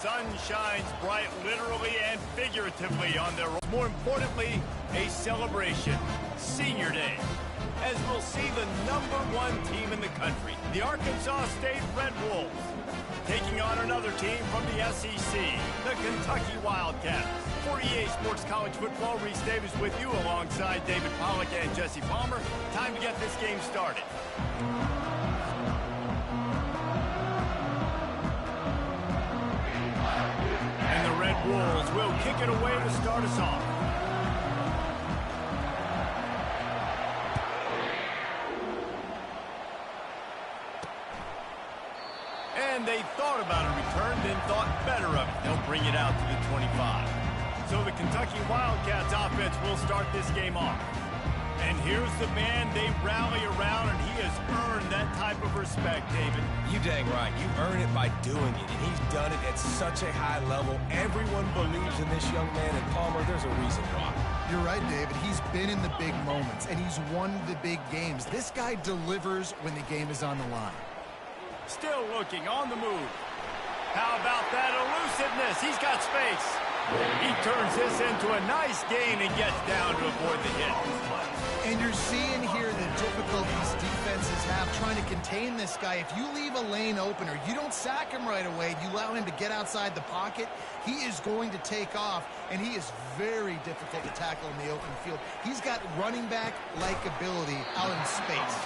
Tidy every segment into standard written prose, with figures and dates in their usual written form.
Sun shines bright literally and figuratively on their road. More importantly, a celebration, Senior Day, as we'll see the #1 team in the country, the Arkansas State Red Wolves, taking on another team from the SEC, the Kentucky Wildcats. For EA Sports College Football, Reese Davis with you alongside David Pollack and Jesse Palmer. Time to get this game started. And the Red Wolves will kick it away to start us off. And they thought about a return, then thought better of it. They'll bring it out to the 25. So the Kentucky Wildcats offense will start this game off. And here's the man they rally around, and he has earned that type of respect, David. You dang right. You earn it by doing it, and he's done it at such a high level. Everyone believes in this young man, and Palmer, there's a reason why. You're right, David. He's been in the big moments, and he's won the big games. This guy delivers when the game is on the line. Still looking on the move. How about that elusiveness? He's got space. He turns this into a nice gain and gets down to avoid the hit. And you're seeing here the difficulties defenses have trying to contain this guy. If you leave a lane open or you don't sack him right away, you allow him to get outside the pocket, he is going to take off, and he is very difficult to tackle in the open field. He's got running back-like ability out in space.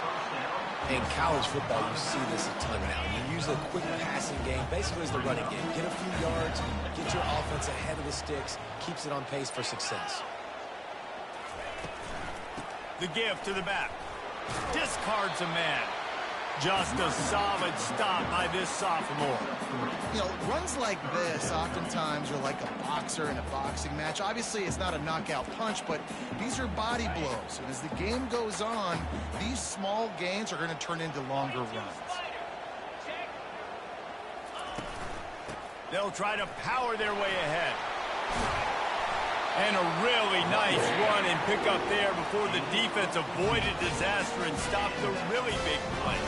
In college football, you see this a ton now. You use a quick passing game, basically as the running game. Get a few yards, get your offense ahead of the sticks, keeps it on pace for success. The give to the back. Discards a man. Just a solid stop by this sophomore. You know, runs like this oftentimes are like a boxer in a boxing match. Obviously, it's not a knockout punch, but these are body blows. And as the game goes on, these small gains are going to turn into longer runs. They'll try to power their way ahead. And a really nice run and pick up there before the defense avoided disaster and stopped the really big play.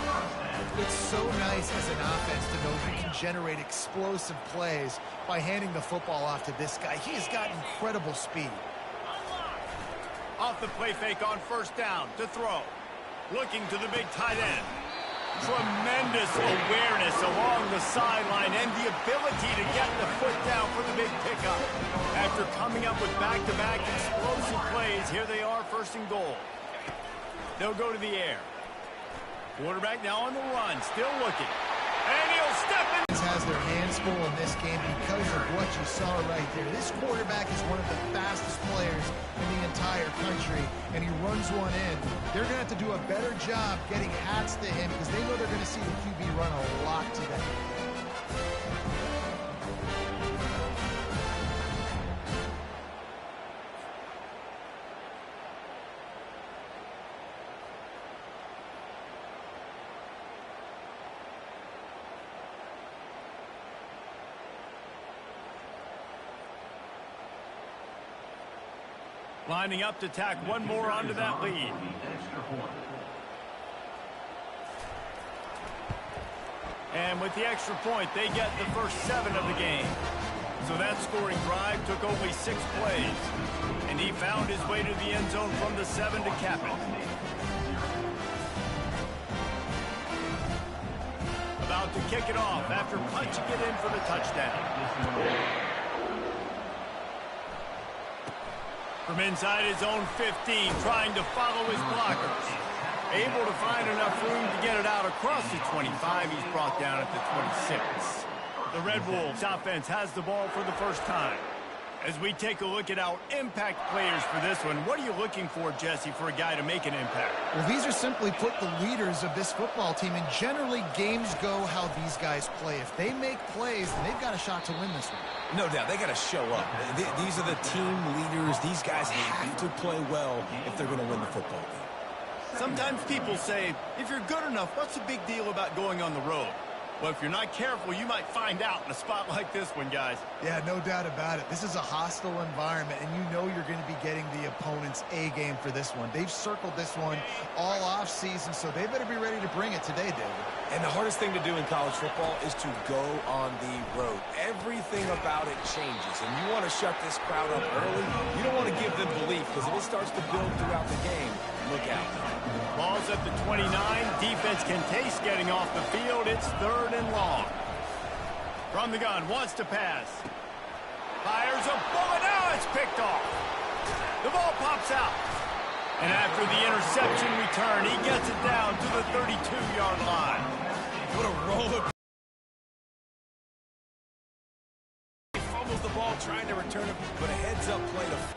It's so nice as an offense to know you can generate explosive plays by handing the football off to this guy. He has got incredible speed. Off the play fake on first down to throw. Looking to the big tight end. Tremendous awareness along the sideline and the ability to get the foot down for the big pickup. After coming up with back-to-back explosive plays, here they are, first and goal. They'll go to the air. Quarterback now on the run, still looking. And he'll step in. Has their hands full in this game because of what you saw right there. This quarterback is one of the fastest players in the entire country, and he runs one in. They're going to have to do a better job getting hats to him because they know they're going to see the QB run a lot today. Lining up to tack one more onto that lead. And with the extra point, they get the first 7 of the game. So that scoring drive took only 6 plays. And he found his way to the end zone from the 7 to cap it. About to kick it off after punching it in for the touchdown. From inside his own 15, trying to follow his blockers. Able to find enough room to get it out across the 25. He's brought down at the 26. The Red Wolves offense has the ball for the first time. As we take a look at our impact players for this one, what are you looking for, Jesse, for a guy to make an impact? Well, these are simply put the leaders of this football team, and generally games go how these guys play. If they make plays, then they've got a shot to win this one. No doubt, they got to show up. These are the team leaders. These guys have to play well if they're going to win the football game. Sometimes people say, if you're good enough, what's the big deal about going on the road? Well, if you're not careful, you might find out in a spot like this one, guys. Yeah, no doubt about it. This is a hostile environment, and you know you're going to be getting the opponent's A game for this one. They've circled this one all off season, so they better be ready to bring it today, David. And the hardest thing to do in college football is to go on the road. Everything about it changes, and you want to shut this crowd up early. You don't want to give them belief, because if it starts to build throughout the game, look out. Ball's at the 29. Defense can taste getting off the field. It's 3rd and long. From the gun, wants to pass. Fires a bullet. Now it's picked off. The ball pops out. And after the interception return, he gets it down to the 32-yard line. What a roller. He fumbles the ball trying to return it, but a heads-up play to...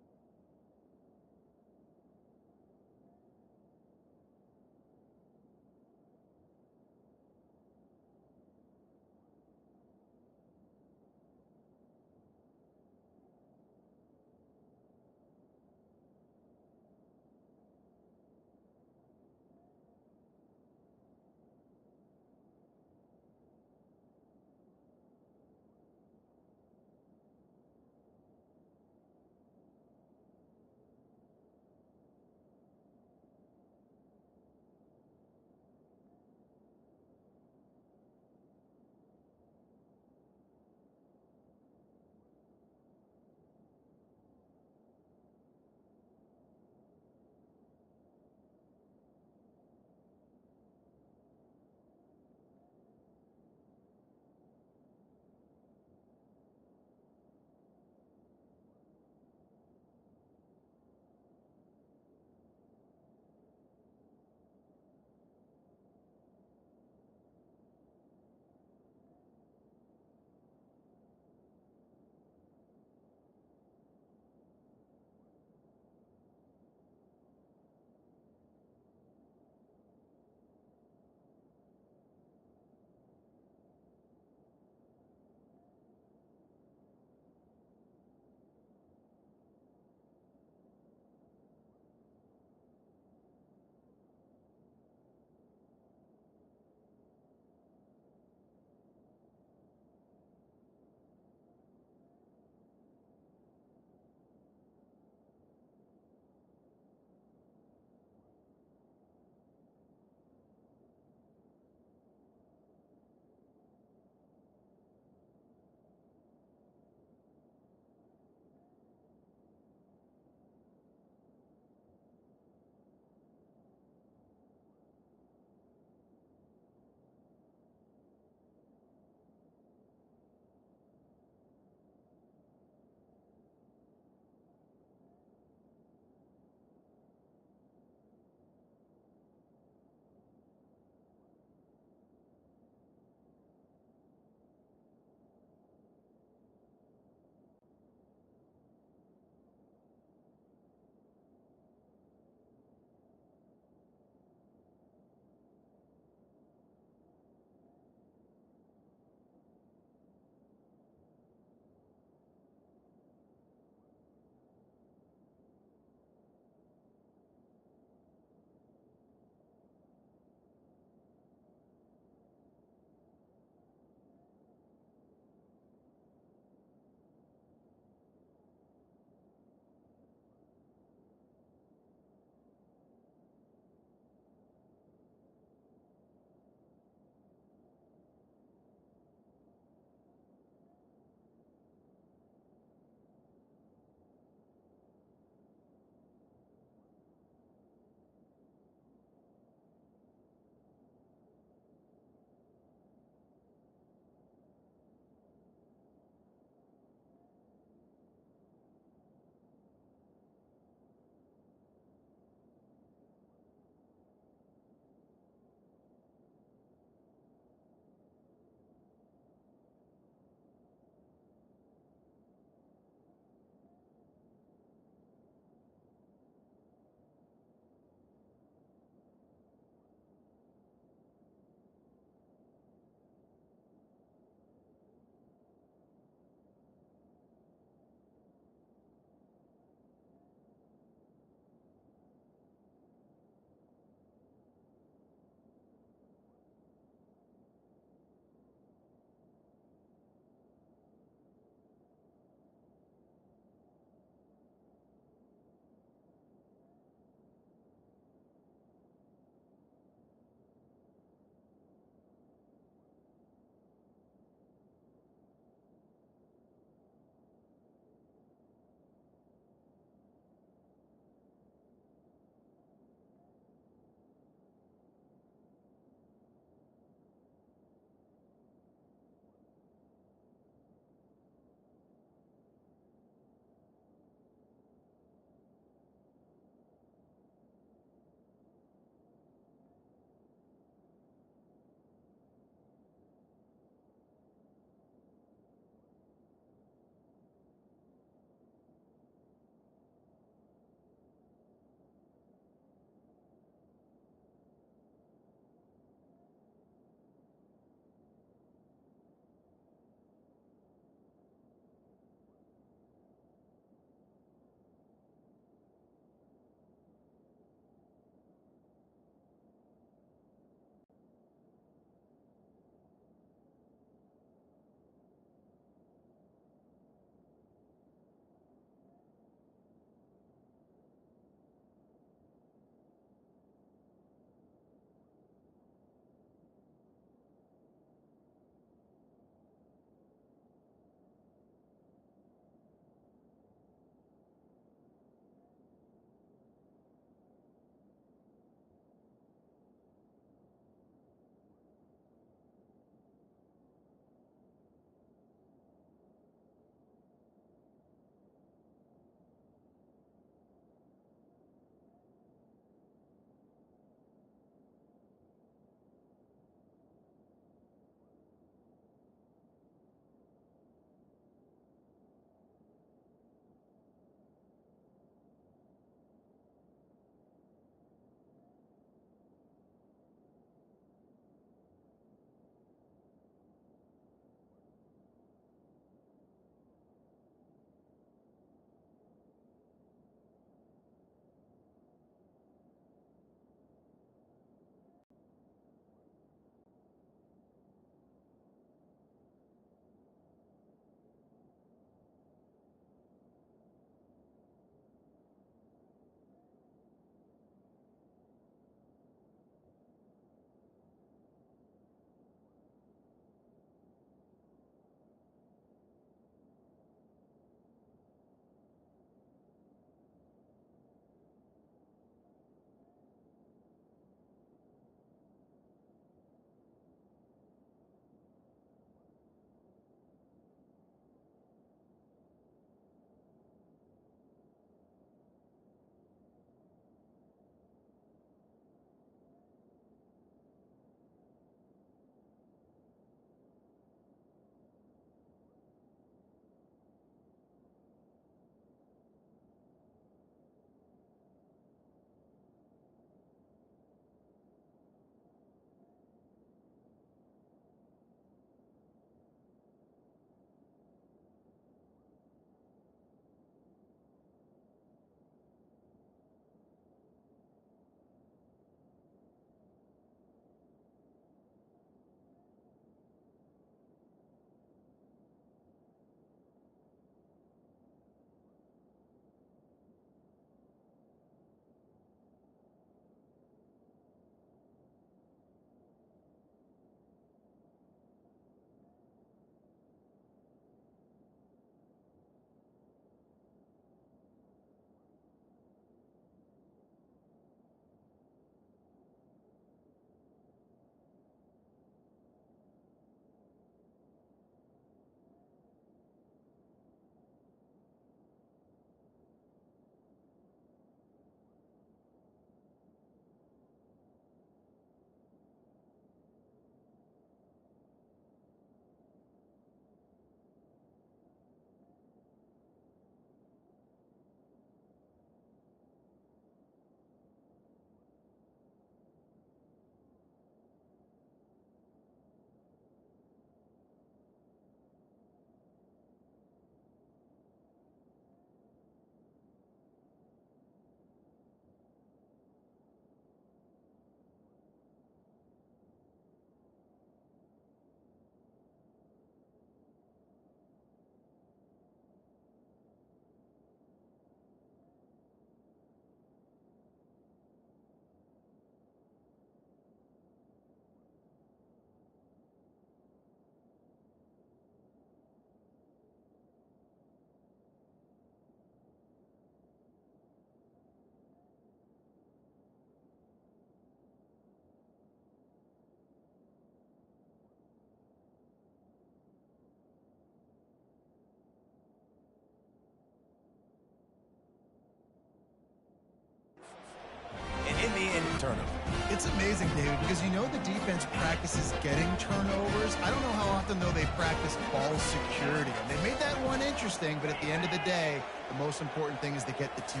turnover. It's amazing, David, because you know the defense practices getting turnovers. I don't know how often, though, they practice ball security. And they made that one interesting, but at the end of the day, the most important thing is to get the TO.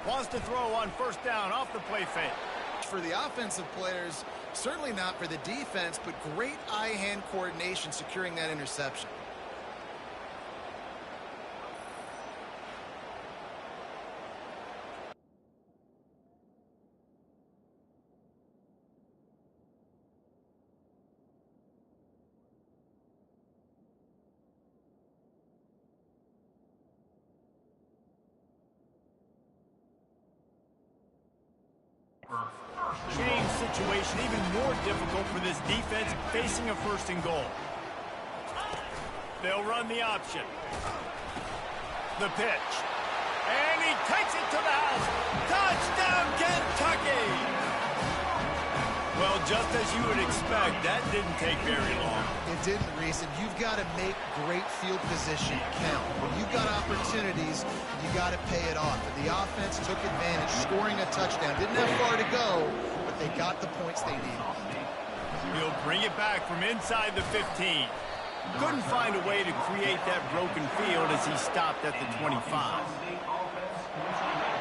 Wants to throw on first down off the play fake. For the offensive players, certainly not for the defense, but great eye-hand coordination securing that interception. Change situation even more difficult for this defense facing a first and goal. They'll run the option. The pitch. And he takes it to the house. Touchdown, Kentucky! Well, just as you would expect, that didn't take very long. It didn't, Reese, and you've got to make great field position count. When you've got opportunities, you got to pay it off. And the offense took advantage, scoring a touchdown. Didn't have far to go, but they got the points they needed. He'll bring it back from inside the 15. Couldn't find a way to create that broken field as he stopped at the 25.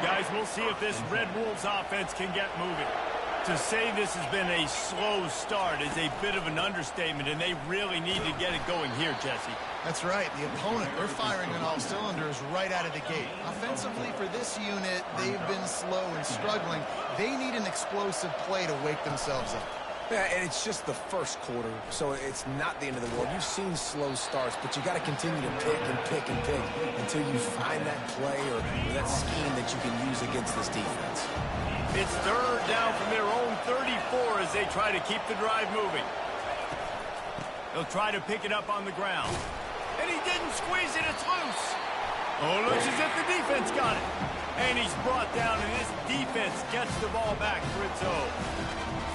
Guys, we'll see if this Red Wolves offense can get moving. To say this has been a slow start is a bit of an understatement, and they really need to get it going here, Jesse. That's right. The opponent, they're firing on all cylinders right out of the gate. Offensively, for this unit, they've been slow and struggling. They need an explosive play to wake themselves up. Yeah, and it's just the first quarter, so it's not the end of the world. You've seen slow starts, but you got to continue to pick and pick and pick until you find that play or that scheme that you can use against this defense. It's third down from their own 34 as they try to keep the drive moving. They'll try to pick it up on the ground. And he didn't squeeze it, it's loose. Oh, looks as if the defense got it. And he's brought down, and this defense gets the ball back for its own.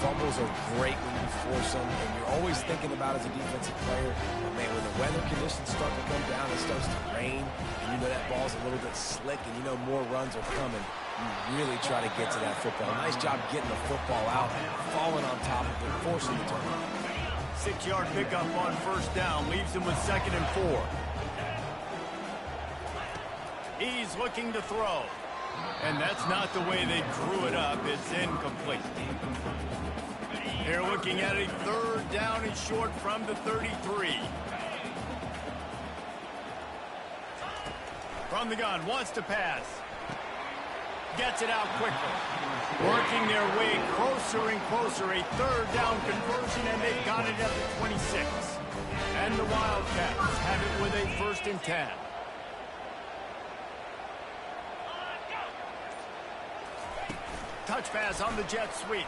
Fumbles are great when you force them, and you're always thinking about as a defensive player, man, when the weather conditions start to come down, it starts to rain, and you know that ball's a little bit slick, and you know more runs are coming. You really try to get to that football. Nice job getting the football out, falling on top of it, forcing the turnover. 6-yard pickup on first down leaves him with 2nd and 4. He's looking to throw. And that's not the way they drew it up. It's incomplete. They're looking at a third down and short from the 33. From the gun, wants to pass. Gets it out quickly. Working their way closer and closer. A third down conversion, and they've got it at the 26. And the Wildcats have it with a 1st and 10. Touch pass on the jet sweep.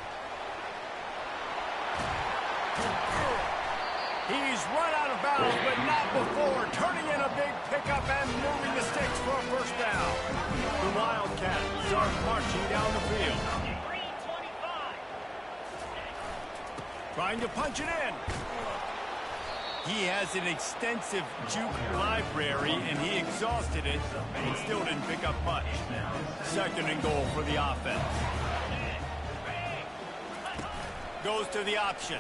He's run out of bounds, but not before. Turning in a big pickup and moving the sticks for a first down. The Wildcats are marching down the field. Trying to punch it in. He has an extensive juke library, and he exhausted it and still didn't pick up much. 2nd and goal for the offense. Goes to the option.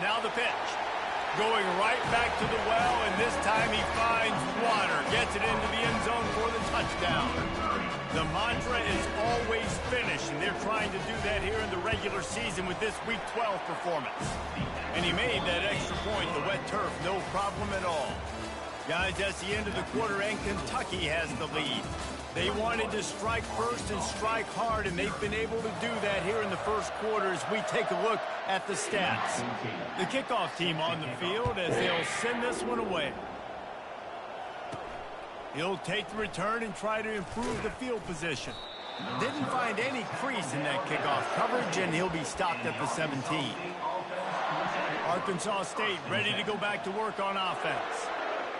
Now the pitch. Going right back to the well, and this time he finds water. Gets it into the end zone for the touchdown. The mantra is always finish, and they're trying to do that here in the regular season with this Week 12 performance. And he made that extra point, the wet turf, no problem at all. Guys, that's the end of the quarter, and Kentucky has the lead. They wanted to strike first and strike hard, and they've been able to do that here in the first quarter as we take a look at the stats. The kickoff team on the field as they'll send this one away. He'll take the return and try to improve the field position. Didn't find any crease in that kickoff coverage, and he'll be stopped at the 17. Arkansas State ready to go back to work on offense.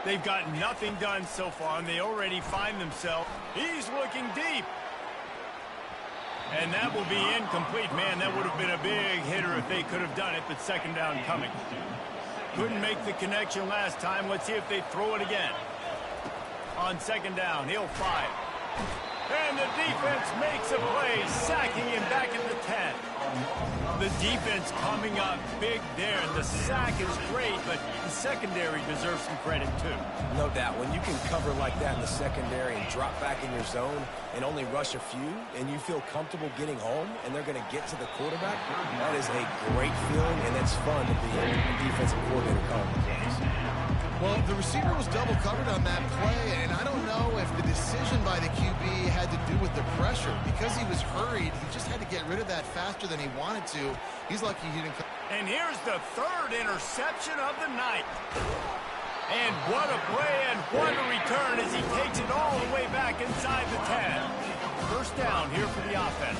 They've got nothing done so far, and they already find themselves. He's looking deep. And that will be incomplete. Man, that would have been a big hitter if they could have done it, but 2nd down coming. Couldn't make the connection last time. Let's see if they throw it again. On 2nd down, he'll fire. And the defense makes a play, sacking him back at the 10. The defense coming up big there. The sack is great, but the secondary deserves some credit too. No doubt. When you can cover like that in the secondary and drop back in your zone and only rush a few, and you feel comfortable getting home, and they're going to get to the quarterback, that is a great feeling, and it's fun to be a defensive coordinator calling the plays. Well, the receiver was double covered on that play, and I don't know if the decision by the QB had to do with the pressure. Because he was hurried, he just had to get rid of that faster than he wanted to. He's lucky he didn't. And here's the third interception of the night. And what a play and what a return as he takes it all the way back inside the 10. First down here for the offense.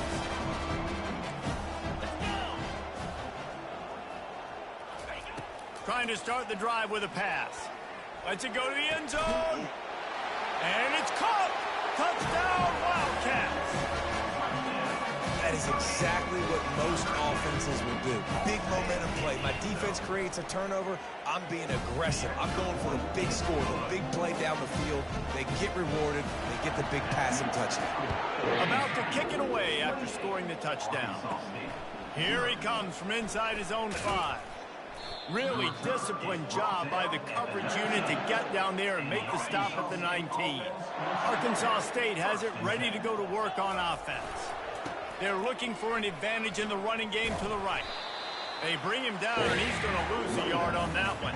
Trying to start the drive with a pass. Lets it go to the end zone. And it's caught. Touchdown, Wildcats. That is exactly what most offenses will do. Big momentum play. My defense creates a turnover. I'm being aggressive. I'm going for the big score, the big play down the field. They get rewarded. They get the big passing touchdown. About to kick it away after scoring the touchdown. Here he comes from inside his own 5. Really disciplined job by the coverage unit to get down there and make the stop at the 19. Arkansas State has it ready to go to work on offense. They're looking for an advantage in the running game to the right. They bring him down, and he's going to lose a yard on that one.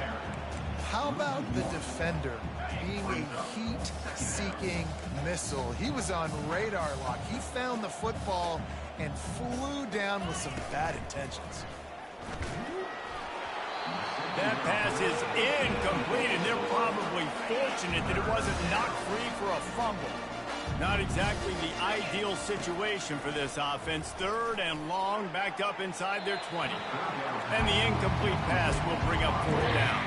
How about the defender being a heat-seeking missile? He was on radar lock. He found the football and flew down with some bad intentions. That pass is incomplete, and they're probably fortunate that it wasn't knocked free for a fumble. Not exactly the ideal situation for this offense. Third and long, backed up inside their 20. And the incomplete pass will bring up fourth down.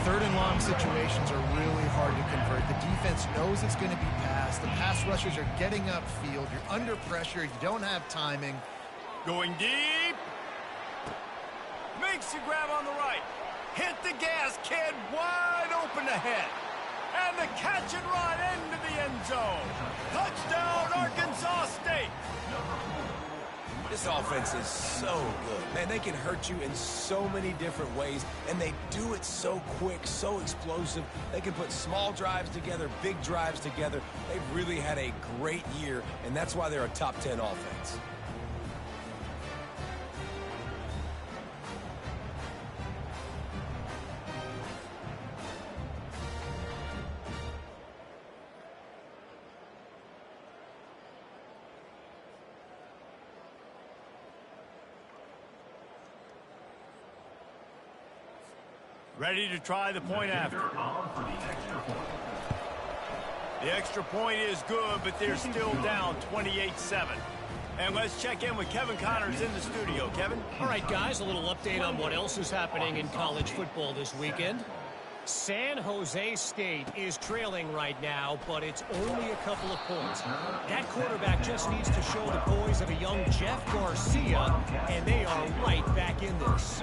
Third and long situations are really hard to convert. The defense knows it's going to be passed. The pass rushers are getting upfield. You're under pressure. You don't have timing. Going deep. Makes the grab on the right. Hit the gas, kid. Wide open ahead. And the catch and run into the end zone. Touchdown, Arkansas State. This offense is so good. Man, they can hurt you in so many different ways, and they do it so quick, so explosive. They can put small drives together, big drives together. They've really had a great year, and that's why they're a top 10 offense. Ready to try the point after. The extra point is good, but they're still down 28-7. And let's check in with Kevin Connors in the studio. Kevin? All right, guys, a little update on what else is happening in college football this weekend. San Jose State is trailing right now, but it's only a couple of points. That quarterback just needs to show the boys of a young Jeff Garcia, and they are right back in this.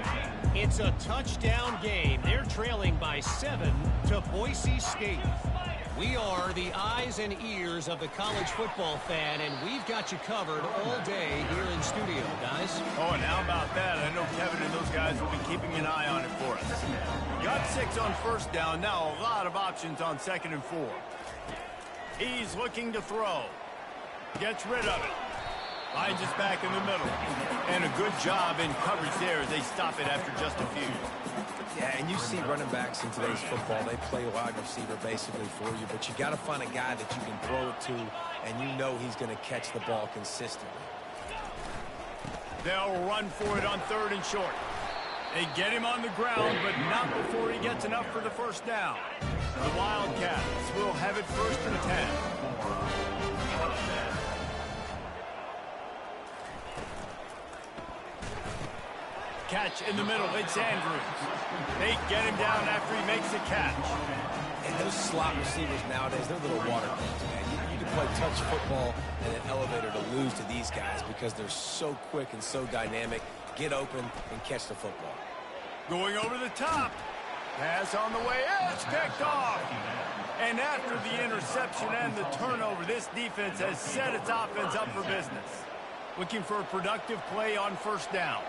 It's a touchdown game. They're trailing by 7 to Boise State. We are the eyes and ears of the college football fan, and we've got you covered all day here in studio, guys. Oh, and how about that? I know Kevin and those guys will be keeping an eye on it for us. Got 6 on first down. Now a lot of options on 2nd and 4. He's looking to throw. Gets rid of it. Finds us back in the middle. And a good job in coverage there as they stop it after just a few. Yeah, and you see running backs in today's football, they play wide receiver basically for you, but you got to find a guy that you can throw it to, and you know he's going to catch the ball consistently. They'll run for it on 3rd and short. They get him on the ground, but not before he gets enough for the first down. The Wildcats will have it 1st and 10. Catch in the middle, it's Andrews. They get him down after he makes the catch. And those slot receivers nowadays, they're little water guns, man. You can play touch football in an elevator to lose to these guys because they're so quick and so dynamic. Get open and catch the football. Going over the top. Pass on the way. It's picked off. And after the interception and the turnover, this defense has set its offense up for business. Looking for a productive play on first down.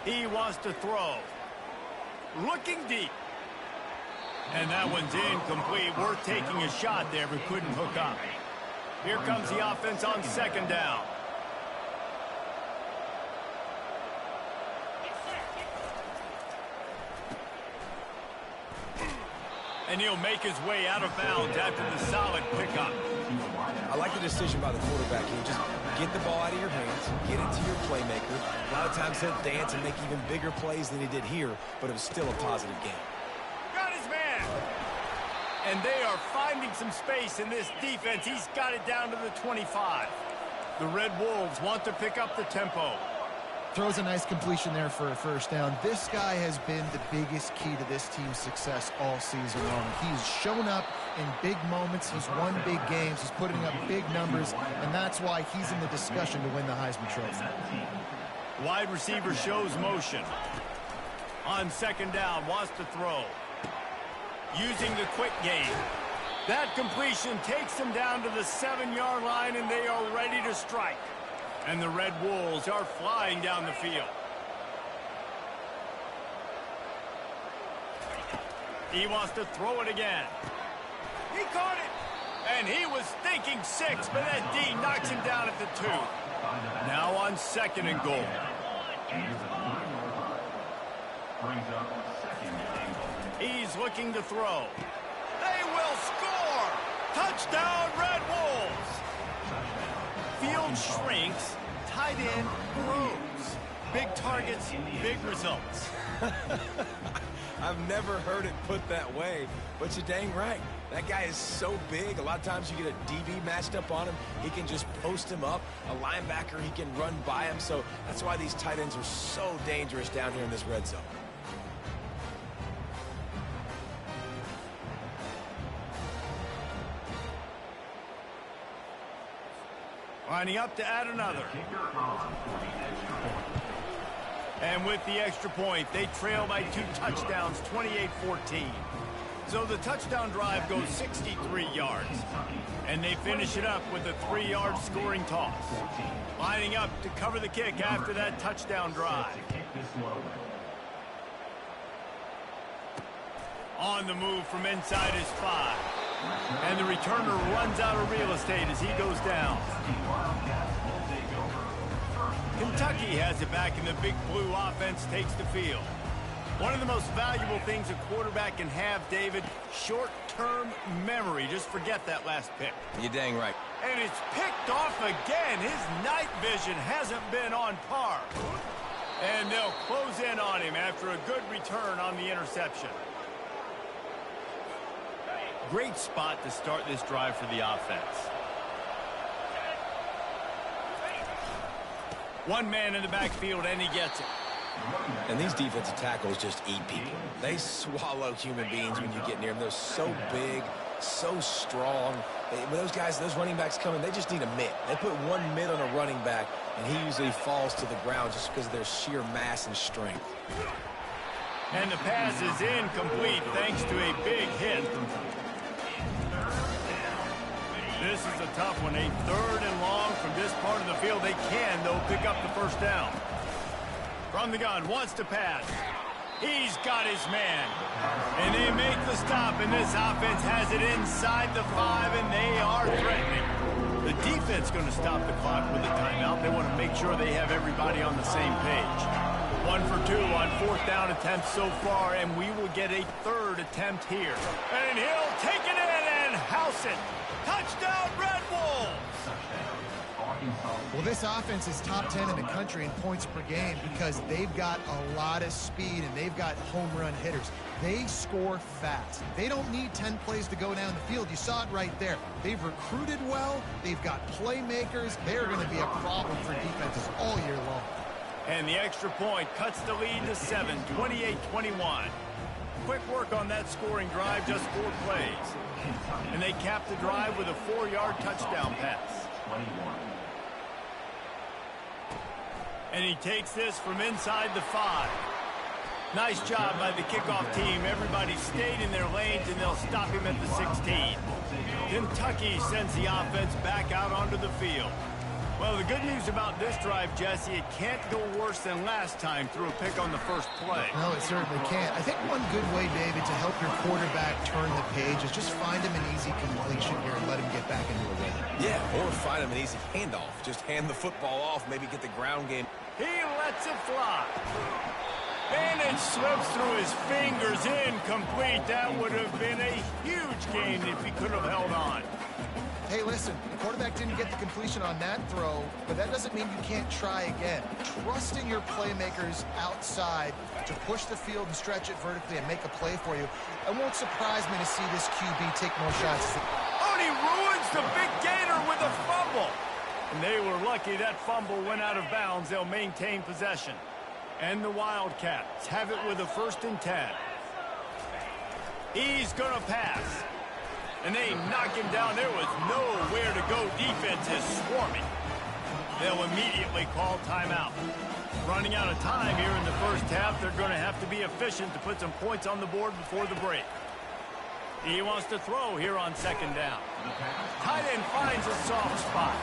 He wants to throw. Looking deep. And that one's incomplete. Worth taking a shot there, but couldn't hook up. Here comes the offense on second down. And he'll make his way out of bounds after the solid pickup. I like the decision by the quarterback here. Just get the ball out of your hands, get it to your playmaker. A lot of times he'll dance and make even bigger plays than he did here, but it was still a positive game. Got his man. And they are finding some space in this defense. He's got it down to the 25. The Red Wolves want to pick up the tempo. Throws a nice completion there for a first down. This guy has been the biggest key to this team's success all season long. He's shown up in big moments. He's won big games. He's putting up big numbers, and that's why he's in the discussion to win the Heisman Trophy. Wide receiver shows motion. On second down, wants to throw. Using the quick game. That completion takes them down to the 7-yard line, and they are ready to strike. And the Red Wolves are flying down the field. He wants to throw it again. He caught it. And he was thinking 6, but that D knocks him down at the 2. Now on second and goal. He's looking to throw. They will score! Touchdown, Red Wolves! Field shrinks, tight end grows. Big targets, big results. I've never heard it put that way, but you're dang right. That guy is so big. A lot of times you get a DB matched up on him. He can just post him up. A linebacker, he can run by him. So that's why these tight ends are so dangerous down here in this red zone. Lining up to add another. And with the extra point, they trail by 2 touchdowns, 28-14. So the touchdown drive goes 63 yards. And they finish it up with a 3-yard scoring toss. Lining up to cover the kick after that touchdown drive. On the move from inside his 5. And the returner runs out of real estate as he goes down. Kentucky has it back, and the Big Blue offense takes the field. One of the most valuable things a quarterback can have, David, short-term memory. Just forget that last pick. You're dang right. And it's picked off again. His night vision hasn't been on par. And they'll close in on him after a good return on the interception. Great spot to start this drive for the offense. One man in the backfield, and he gets it. And these defensive tackles just eat people. They swallow human beings when you get near them. They're so big, so strong. When those guys, those running backs come in, they just need a mitt. They put one mitt on a running back, and he usually falls to the ground just because of their sheer mass and strength. And the pass is incomplete thanks to a big hit. This is a tough one. A 3rd and long from this part of the field. They can, though, pick up the first down. From the gun, wants to pass. He's got his man. And they make the stop, and this offense has it inside the 5, and they are threatening. The defense going to stop the clock with a timeout. They want to make sure they have everybody on the same page. 1 for 2 on 4th down attempts so far, and we will get a 3rd attempt here. And he'll take it in and house it. Touchdown, Red Wolves! Well, this offense is top 10 in the country in points per game because they've got a lot of speed and they've got home run hitters. They score fast. They don't need 10 plays to go down the field. You saw it right there. They've recruited well. They've got playmakers. They're going to be a problem for defenses all year long. And the extra point cuts the lead to 7, 28-21. Quick work on that scoring drive, just 4 plays. And they cap the drive with a 4-yard touchdown pass. And he takes this from inside the 5. Nice job by the kickoff team. Everybody stayed in their lanes, and they'll stop him at the 16. Kentucky sends the offense back out onto the field. Well, the good news about this drive, Jesse, it can't go worse than last time through a pick on the first play. No, it certainly can't. I think one good way, David, to help your quarterback turn the page is just find him an easy completion here and let him get back into a rhythm. Yeah, or find him an easy handoff. Just hand the football off, maybe get the ground game. He lets it fly. And it slips through his fingers, incomplete. That would have been a huge gain if he could have held on. Hey, listen, the quarterback didn't get the completion on that throw, but that doesn't mean you can't try again. Trusting your playmakers outside to push the field and stretch it vertically and make a play for you. It won't surprise me to see this QB take more shots. Oh, and he ruins the big gator with a fumble. And they were lucky that fumble went out of bounds. They'll maintain possession. And the Wildcats have it with a 1st and 10. He's going to pass. And they knock him down. There was nowhere to go. Defense is swarming. They'll immediately call timeout. Running out of time here in the first half. They're going to have to be efficient to put some points on the board before the break. He wants to throw here on 2nd down. Tight end finds a soft spot.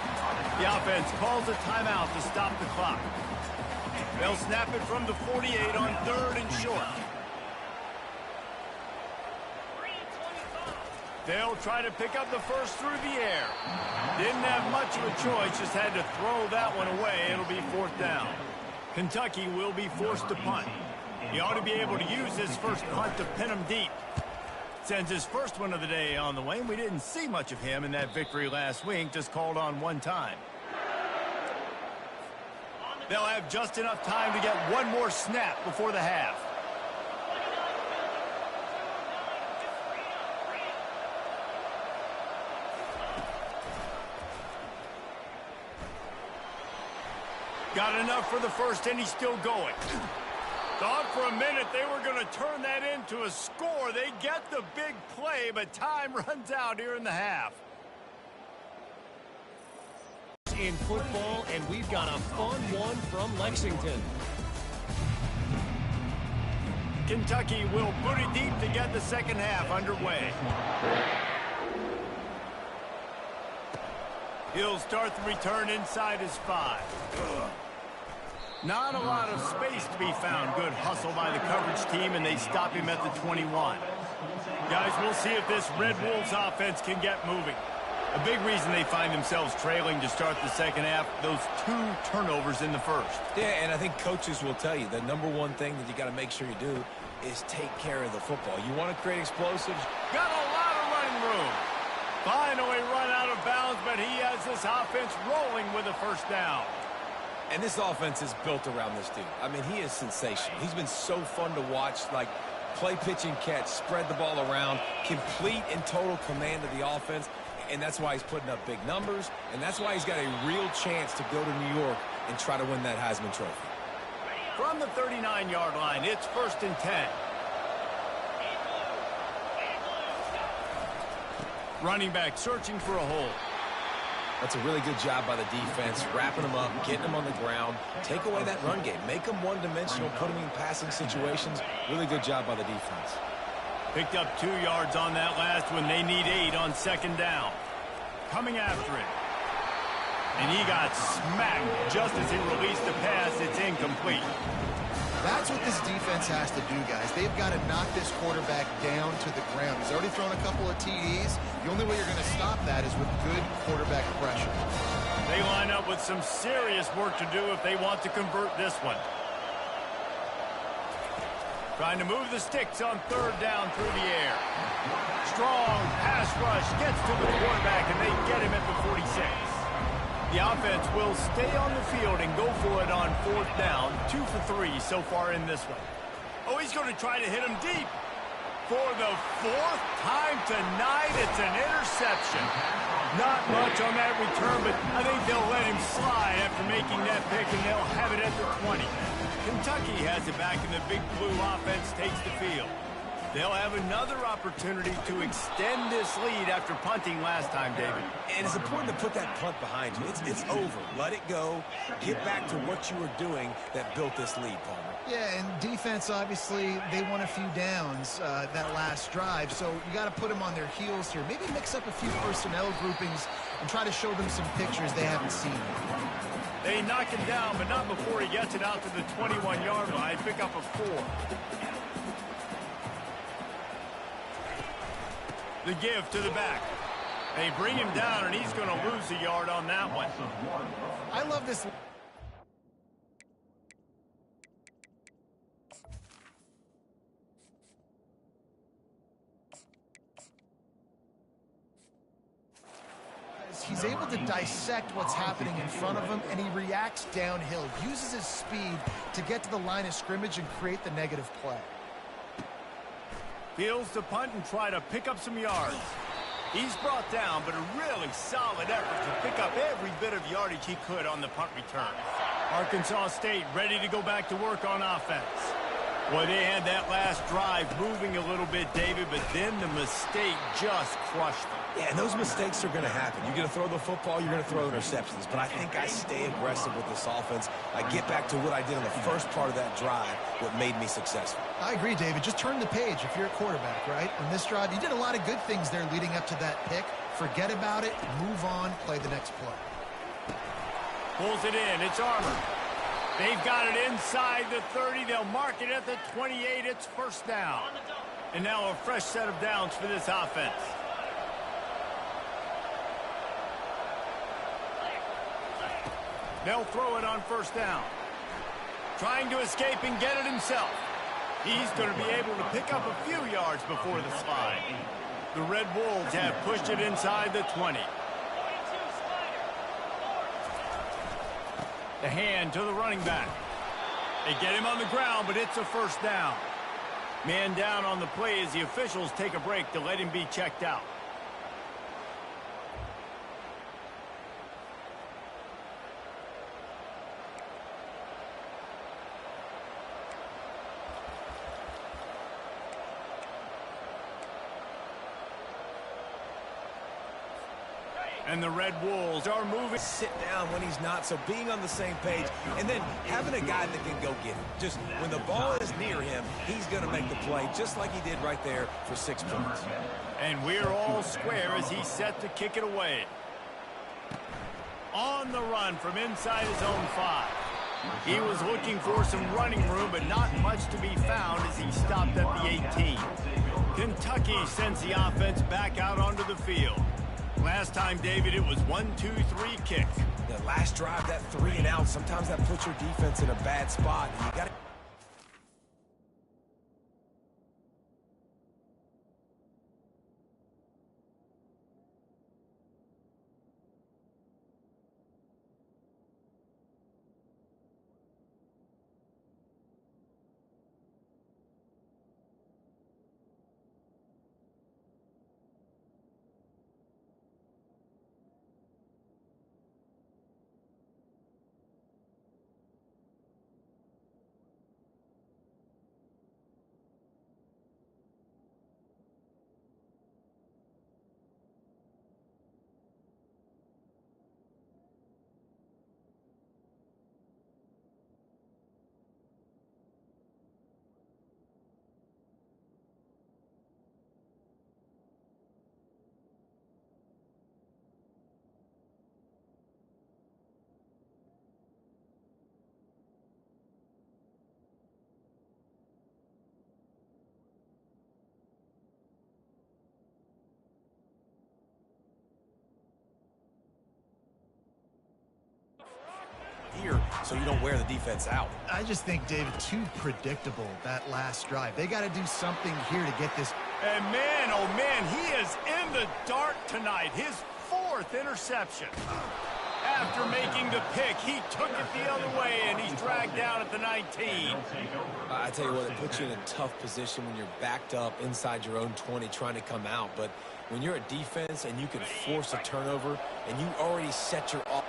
The offense calls a timeout to stop the clock. They'll snap it from the 48 on 3rd and short. They'll try to pick up the first through the air. Didn't have much of a choice, just had to throw that one away. It'll be 4th down. Kentucky will be forced to punt. He ought to be able to use his first punt to pin him deep. Sends his first one of the day on the way. We didn't see much of him in that victory last week, just called on one time. They'll have just enough time to get one more snap before the half. Got enough for the first, and he's still going. Thought for a minute they were going to turn that into a score. They get the big play, but time runs out here in the half. In football, and we've got a fun one from Lexington. Kentucky will boot it deep to get the second half underway. He'll start the return inside his 5. Not a lot of space to be found. Good hustle by the coverage team, and they stop him at the 21. Guys, we'll see if this Red Wolves offense can get moving. A big reason they find themselves trailing to start the second half, those 2 turnovers in the first. Yeah, and I think coaches will tell you the #1 thing that you got to make sure you do is take care of the football. You want to create explosives. Got a lot of running room. Finally run out of bounds, but he has this offense rolling with a 1st down. And this offense is built around this dude. I mean, he is sensational. He's been so fun to watch, like play, pitch, and catch, spread the ball around, complete and total command of the offense, and that's why he's putting up big numbers, and that's why he's got a real chance to go to New York and try to win that Heisman Trophy. From the 39-yard line, it's 1st and 10. Running back searching for a hole. That's a really good job by the defense, wrapping them up, getting them on the ground, take away that run game, make them one-dimensional, put them in passing situations. Really good job by the defense. Picked up 2 yards on that last one. They need 8 on 2nd down. Coming after it. And he got smacked just as he released the pass. It's incomplete. That's what this defense has to do, guys. They've got to knock this quarterback down to the ground. He's already thrown a couple of TDs. The only way you're going to stop that is with good quarterback pressure. They line up with some serious work to do if they want to convert this one. Trying to move the sticks on 3rd down through the air. Strong pass rush gets to the quarterback, and they get him at the 46. The offense will stay on the field and go for it on 4th down. 2 for 3 so far in this one. Oh, he's going to try to hit him deep. For the 4th time tonight, it's an interception. Not much on that return, but I think they'll let him slide after making that pick, and they'll have it at the 20. Kentucky has it back, and the Big Blue offense takes the field. They'll have another opportunity to extend this lead after punting last time, David. And it's important to put that punt behind you. It's over. Let it go. Get back to what you were doing that built this lead, Palmer. Yeah, and defense, obviously, they won a few downs that last drive, so you got to put them on their heels here. Maybe mix up a few personnel groupings and try to show them some pictures they haven't seen. They knock him down, but not before he gets it out to the 21-yard line. Pick up a 4. The give to the back. They bring him down, and he's going to lose a yard on that one. I love this. He's able to dissect what's happening in front of him, and he reacts downhill, uses his speed to get to the line of scrimmage and create the negative play. Fields to punt and try to pick up some yards. He's brought down, but a really solid effort to pick up every bit of yardage he could on the punt return. Arkansas State ready to go back to work on offense. Boy, they had that last drive moving a little bit, David, but then the mistake just crushed them. Yeah, and those mistakes are going to happen. You're going to throw the football, you're going to throw interceptions. But I think I stay aggressive with this offense. I get back to what I did on the first part of that drive, what made me successful. I agree, David. Just turn the page if you're a quarterback, right? On this drive, you did a lot of good things there leading up to that pick. Forget about it, move on, play the next play. Pulls it in. It's Armour. They've got it inside the 30. They'll mark it at the 28. It's first down. And now a fresh set of downs for this offense. They'll throw it on first down. Trying to escape and get it himself. He's going to be able to pick up a few yards before the slide. The Red Wolves have pushed it inside the 20. The hand to the running back. They get him on the ground, but it's a first down. Man down on the play as the officials take a break to let him be checked out. And the Red Wolves are moving. Sit down when he's not, so being on the same page, and then having a guy that can go get him. Just when the ball is near him, he's going to make the play, just like he did right there for 6 points. And we're all square as he's set to kick it away. On the run from inside his own 5. He was looking for some running room, but not much to be found as he stopped at the 18. Kentucky sends the offense back out onto the field. Last time, David, it was 1-2-3 kick. The last drive, that 3 and out, sometimes that puts your defense in a bad spot. You got to here so you don't wear the defense out. I just think, David, too predictable that last drive. They got to do something here to get this. And man, oh man, he is in the dark tonight. His 4th interception. After making the pick, he took it the other way, and he's dragged down at the 19. I tell you what, it puts you in a tough position when you're backed up inside your own 20 trying to come out. But when you're a defense and you can force a turnover and you already set your off.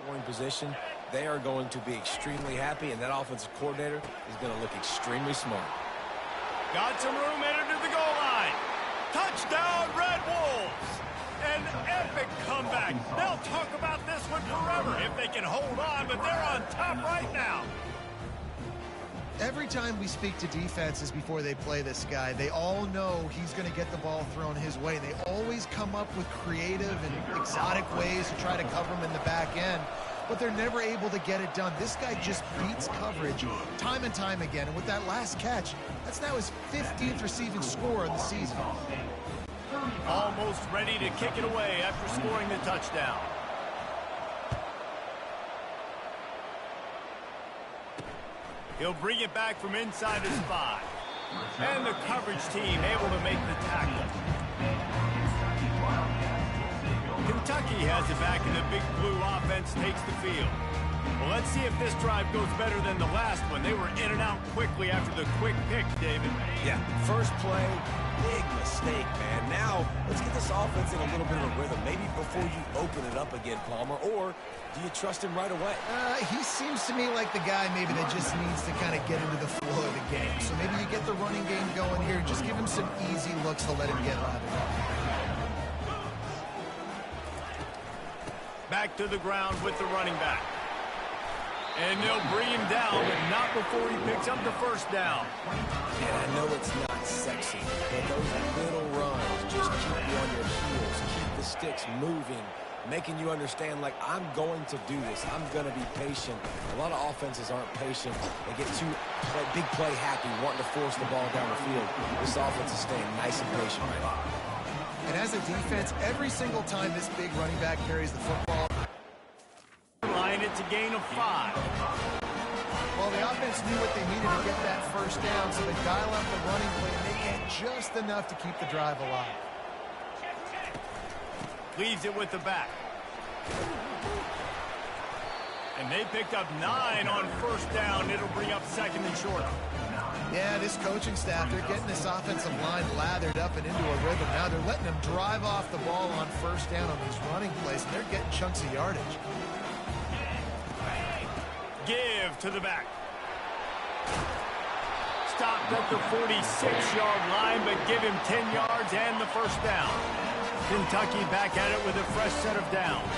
scoring position, they are going to be extremely happy, and that offensive coordinator is going to look extremely smart. Got some room headed to the goal line. Touchdown, Red Wolves! An epic comeback. They'll talk about this one forever if they can hold on, but they're on top right now. Every time we speak to defenses before they play this guy, they all know he's going to get the ball thrown his way. They always come up with creative and exotic ways to try to cover him in the back end, but they're never able to get it done. This guy just beats coverage time and time again, and with that last catch, that's now his 15th receiving score of the season. Almost ready to kick it away after scoring the touchdown. He'll bring it back from inside his 5. And the coverage team able to make the tackle. Kentucky has it back, and the Big Blue offense takes the field. Well, let's see if this drive goes better than the last one. They were in and out quickly after the quick pick, David. Yeah, first play, big mistake, man. Now, let's get this offense in a little bit of a rhythm. Maybe before you open it up again, Palmer, or do you trust him right away? He seems to me like the guy maybe that just needs to kind of get into the flow of the game. So maybe you get the running game going here. Just give him some easy looks to let him get lathered up. Back to the ground with the running back. And they'll bring him down, but not before he picks up the first down. And I know it's not sexy, but those little runs just keep you on your heels, keep the sticks moving, making you understand, like, I'm going to do this. I'm going to be patient. A lot of offenses aren't patient. They get too big play happy, wanting to force the ball down the field. This offense is staying nice and patient right now. And as a defense, every single time this big running back carries the football, line, it's a gain of 5. Well, the offense knew what they needed to get that first down, so they dial up the running play, and they get just enough to keep the drive alive. Leaves it with the back. And they picked up 9 on first down. It'll bring up second and short. Yeah, this coaching staff, they're getting this offensive line lathered up and into a rhythm. Now they're letting them drive off the ball on first down on these running plays, and they're getting chunks of yardage. Give to the back. Stopped at the 46-yard line, but give him 10 yards and the first down. Kentucky back at it with a fresh set of downs.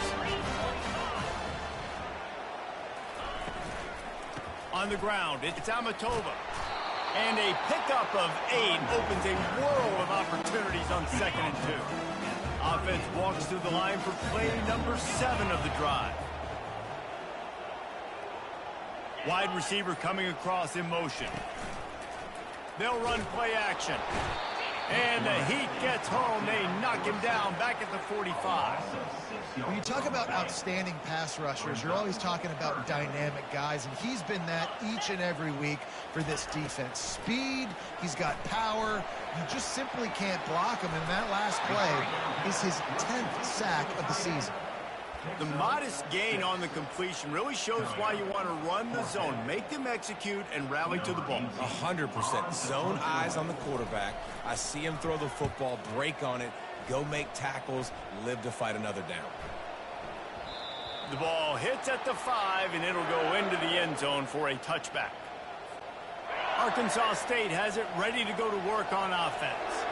On the ground, it's Amatova. And a pickup of 8 opens a world of opportunities on 2nd and 2. Offense walks through the line for play number 7 of the drive. Wide receiver coming across in motion. They'll run play action. And the heat gets home. They knock him down back at the 45. When you talk about outstanding pass rushers, you're always talking about dynamic guys, and he's been that each and every week for this defense. Speed, he's got power. You just simply can't block him, and that last play is his 10th sack of the season. The modest gain on the completion really shows why you want to run the zone. Make them execute and rally to the ball. 100%. Zone eyes on the quarterback. I see him throw the football, break on it, go make tackles, live to fight another down. The ball hits at the 5, and it'll go into the end zone for a touchback. Arkansas State has it ready to go to work on offense.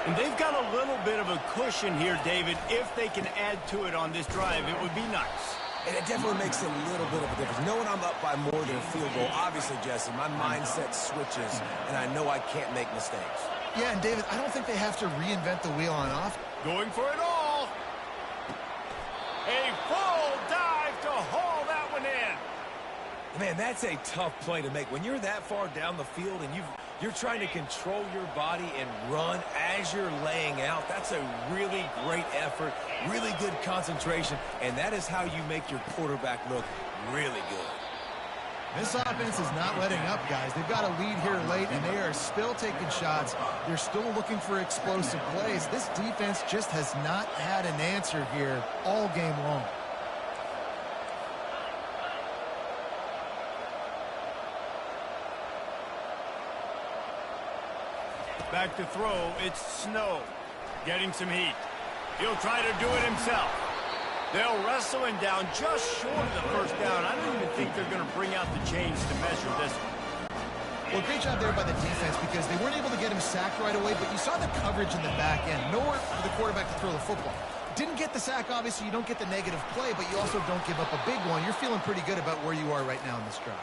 And they've got a little bit of a cushion here, David. If they can add to it on this drive, it would be nice. And it definitely makes a little bit of a difference. Knowing I'm up by more than a field goal, obviously, Jesse, my mindset switches, and I know I can't make mistakes. Yeah, and David, I don't think they have to reinvent the wheel on offense. Going for it all. A full dive to haul that one in. Man, that's a tough play to make. When you're that far down the field and you're trying to control your body and run as you're laying out, that's a really great effort, really good concentration, and that is how you make your quarterback look really good. This offense is not letting up, guys. They've got a lead here late, and they are still taking shots. They're still looking for explosive plays. This defense just has not had an answer here all game long. Back to throw, it's Snow. Getting some heat. He'll try to do it himself. They'll wrestle him down just short of the first down. I don't even think they're going to bring out the chains to measure this one. Well, great job there by the defense because they weren't able to get him sacked right away, but you saw the coverage in the back end. Nowhere for the quarterback to throw the football. Didn't get the sack, obviously. You don't get the negative play, but you also don't give up a big one. You're feeling pretty good about where you are right now in this drive.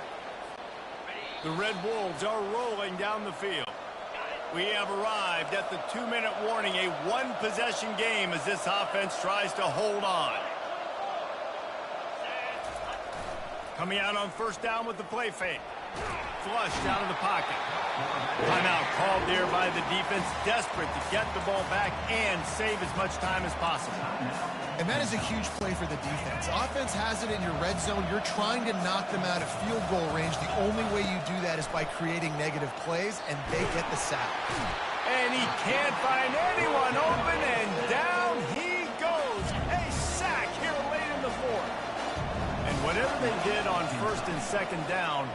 The Red Wolves are rolling down the field. We have arrived at the 2-minute warning, a one-possession game as this offense tries to hold on. Coming out on first down with the play fake. Flushed out of the pocket. Timeout called there by the defense, desperate to get the ball back and save as much time as possible. And that is a huge play for the defense. Offense has it in your red zone. You're trying to knock them out of field goal range. The only way you do that is by creating negative plays, and they get the sack. And he can't find anyone open, and down he goes. A sack here late in the fourth. And whatever they did on first and second down,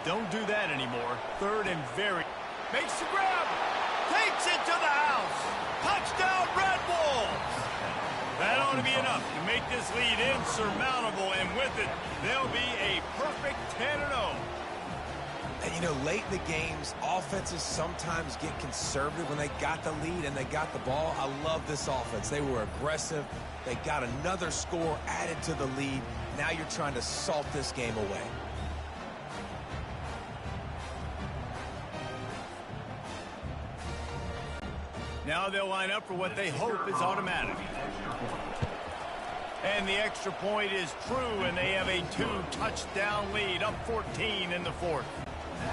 don't do that anymore. Third and very. Makes the grab. Takes it to the house. Touchdown, Red Wolves. That ought to be enough to make this lead insurmountable, and with it, they'll be a perfect 10-0. And, you know, late in the games, offenses sometimes get conservative when they got the lead and they got the ball. I love this offense. They were aggressive. They got another score added to the lead. Now you're trying to salt this game away. Now they'll line up for what they hope is automatic. And the extra point is true, and they have a 2-touchdown lead, up 14 in the fourth.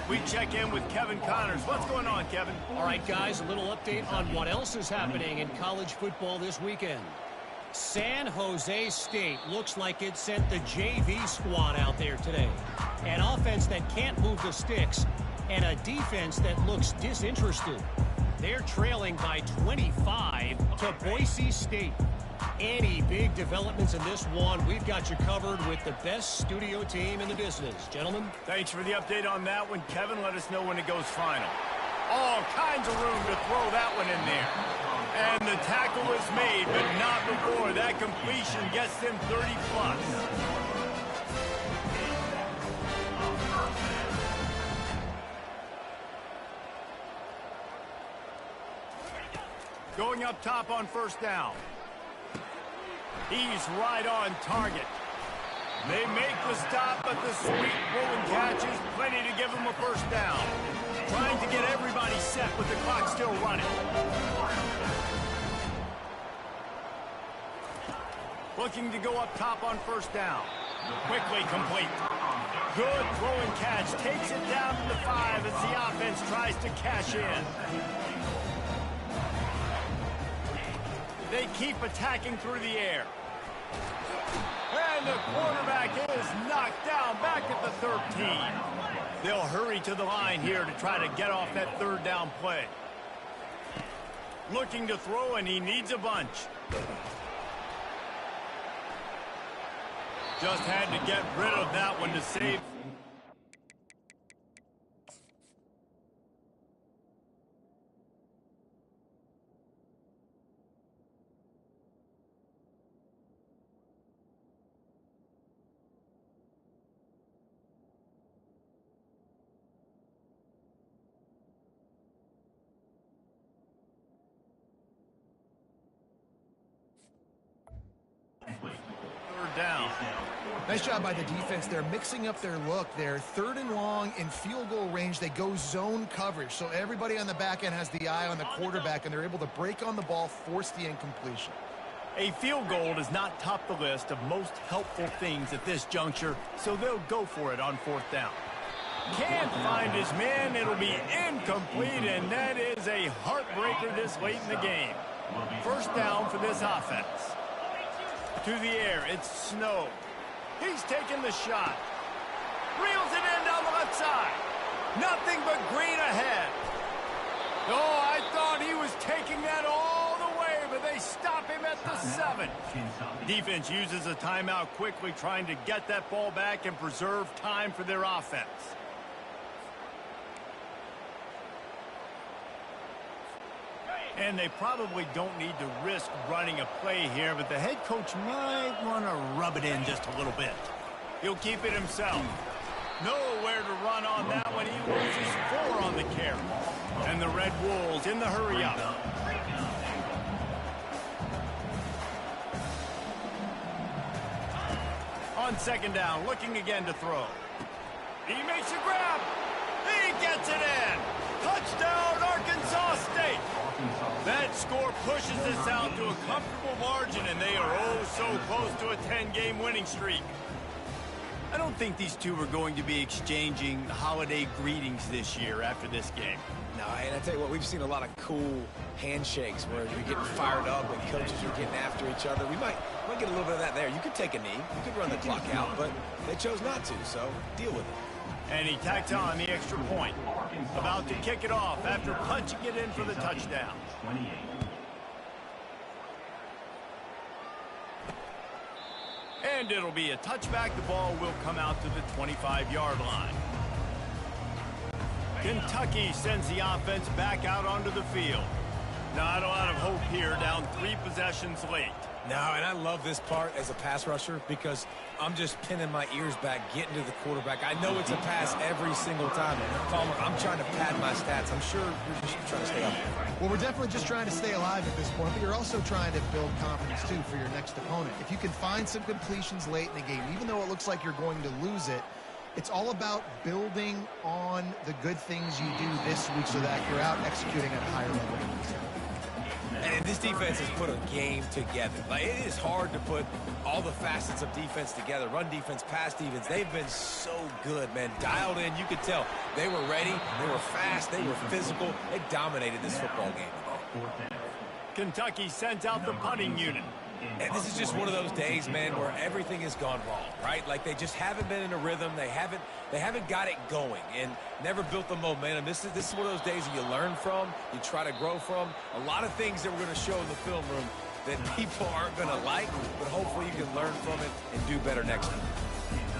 We check in with Kevin Connors. What's going on, Kevin? All right, guys, a little update on what else is happening in college football this weekend. San Jose State looks like it sent the JV squad out there today. An offense that can't move the sticks, and a defense that looks disinterested. They're trailing by 25 to Boise State. Any big developments in this one, we've got you covered with the best studio team in the business. Gentlemen. Thanks for the update on that one, Kevin. Let us know when it goes final. All kinds of room to throw that one in there. And the tackle was made, but not before. That completion gets them 30-plus. Going up top on first down. He's right on target. They make the stop, but the sweet rolling catch is plenty to give him a first down. Trying to get everybody set with the clock still running. Looking to go up top on first down. Quickly complete. Good throwing catch. Takes it down to the 5 as the offense tries to cash in. They keep attacking through the air. And the quarterback is knocked down back at the 13. They'll hurry to the line here to try to get off that third down play. Looking to throw, and he needs a bunch. Just had to get rid of that one to save. Down. Nice job by the defense. They're mixing up their look. They're third and long in field goal range. They go zone coverage. So everybody on the back end has the eye on the quarterback, and they're able to break on the ball, force the incompletion. A field goal does not top the list of most helpful things at this juncture, so they'll go for it on fourth down. Can't find his man. It'll be incomplete, and that is a heartbreaker this late in the game. First down for this offense. To the air, it's Snow. He's taking the shot. Reels it in down the left side. Nothing but green ahead. Oh, I thought he was taking that all the way, but they stop him at the 7. Defense uses a timeout quickly, trying to get that ball back and preserve time for their offense. And they probably don't need to risk running a play here, but the head coach might want to rub it in just a little bit. He'll keep it himself. Nowhere to run on that one. He loses 4 on the carry. And the Red Wolves in the hurry up. On second down, looking again to throw. He makes a grab. He gets it in. Touchdown, Arkansas State. That score pushes us out to a comfortable margin, and they are oh so close to a 10-game winning streak. I don't think these two are going to be exchanging holiday greetings this year after this game. No, and I tell you what, we've seen a lot of cool handshakes where you're getting fired up and coaches are getting after each other. We might get a little bit of that there. You could take a knee. You could run the clock out, but they chose not to, so deal with it. And he tacked on the extra point. About to kick it off after punching it in for the touchdown. And it'll be a touchback. The ball will come out to the 25-yard line. Kentucky sends the offense back out onto the field. Not a lot of hope here, down 3 possessions late. No, and I love this part as a pass rusher because I'm just pinning my ears back, getting to the quarterback. I know it's a pass every single time. Palmer, I'm trying to pad my stats. I'm sure you're just trying to stay up there. Well, we're definitely just trying to stay alive at this point, but you're also trying to build confidence, too, for your next opponent. If you can find some completions late in the game, even though it looks like you're going to lose it, it's all about building on the good things you do this week so that you're out executing at a higher level. And this defense has put a game together. Like, it is hard to put all the facets of defense together. Run defense, pass defense. They've been so good, man. Dialed in. You could tell they were ready. They were fast. They were physical. They dominated this football game. Kentucky sends out the punting unit. And this is just one of those days, man, where everything has gone wrong, right? Like, they just haven't been in a rhythm. They haven't got it going and never built the momentum. This is one of those days that you learn from, you try to grow from. A lot of things that we're going to show in the film room that people aren't going to like, but hopefully you can learn from it and do better next time.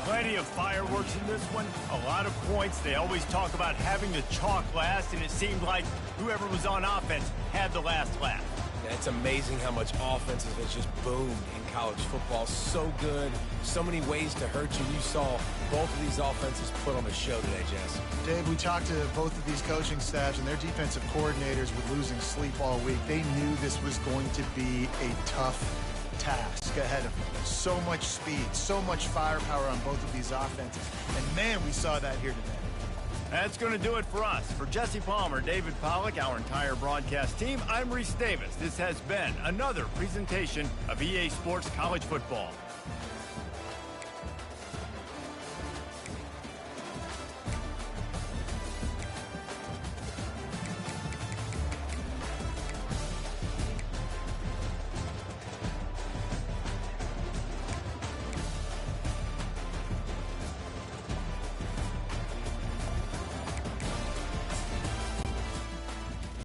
Plenty of fireworks in this one. A lot of points. They always talk about having the chalk last, and it seemed like whoever was on offense had the last laugh. It's amazing how much offense has just boomed in college football. So good. So many ways to hurt you. You saw both of these offenses put on a show today, Jess. Dave, we talked to both of these coaching staffs, and their defensive coordinators were losing sleep all week. They knew this was going to be a tough task ahead of them. So much speed, so much firepower on both of these offenses. And, man, we saw that here today. That's going to do it for us. For Jesse Palmer, David Pollack, our entire broadcast team, I'm Reese Davis. This has been another presentation of EA Sports College Football.